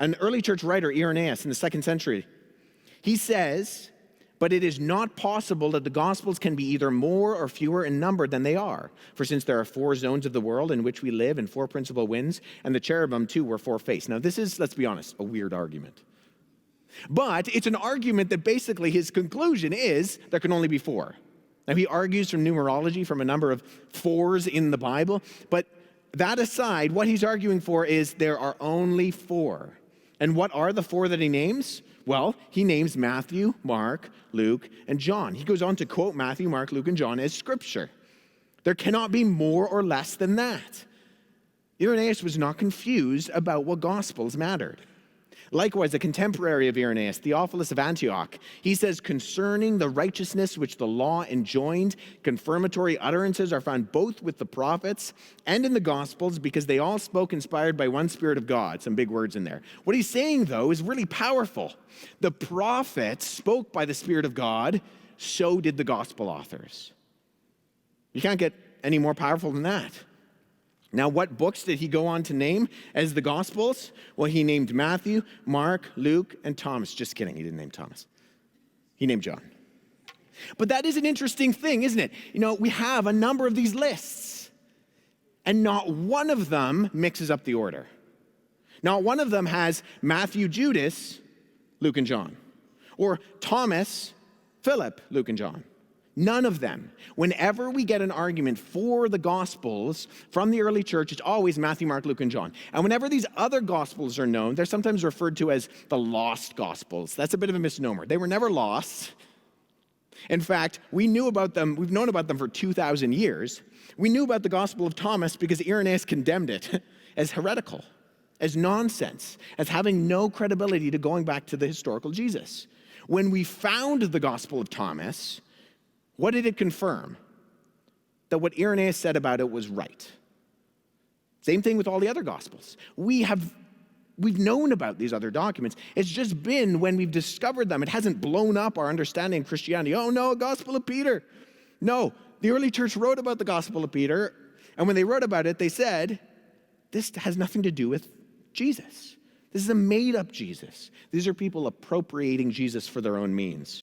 An early church writer, Irenaeus, in the 2nd century, he says, but it is not possible that the Gospels can be either more or fewer in number than they are. For since there are 4 zones of the world in which we live and 4 principal winds, and the cherubim too were 4 faced. Now this is, let's be honest, a weird argument. But it's an argument that basically his conclusion is there can only be 4. Now he argues from numerology, from a number of 4s in the Bible, but that aside, what he's arguing for is there are only 4. And what are the 4 that he names? Well, he names Matthew, Mark, Luke, and John. He goes on to quote Matthew, Mark, Luke, and John as scripture. There cannot be more or less than that. Irenaeus was not confused about what gospels mattered. Likewise, a contemporary of Irenaeus, Theophilus of Antioch, he says, concerning the righteousness which the law enjoined, confirmatory utterances are found both with the prophets and in the Gospels, because they all spoke inspired by one Spirit of God. Some big words in there. What he's saying, though, is really powerful. The prophets spoke by the Spirit of God, so did the Gospel authors. You can't get any more powerful than that. Now, what books did he go on to name as the Gospels? Well, he named Matthew, Mark, Luke, and Thomas. Just kidding, he didn't name Thomas. He named John. But that is an interesting thing, isn't it? You know, we have a number of these lists, and not one of them mixes up the order. Not one of them has Matthew, Judas, Luke, and John. Or Thomas, Philip, Luke, and John. None of them. Whenever we get an argument for the Gospels from the early church, it's always Matthew, Mark, Luke, and John. And whenever these other Gospels are known, they're sometimes referred to as the lost Gospels. That's a bit of a misnomer. They were never lost. In fact, we've known about them for 2,000 years. We knew about the Gospel of Thomas because Irenaeus condemned it as heretical, as nonsense, as having no credibility to going back to the historical Jesus. When we found the Gospel of Thomas, what did it confirm? That what Irenaeus said about it was right. Same thing with all the other Gospels. We've known about these other documents. It's just been when we've discovered them. It hasn't blown up our understanding of Christianity. Oh no, Gospel of Peter. No, the early church wrote about the Gospel of Peter, and when they wrote about it, they said, this has nothing to do with Jesus. This is a made-up Jesus. These are people appropriating Jesus for their own means.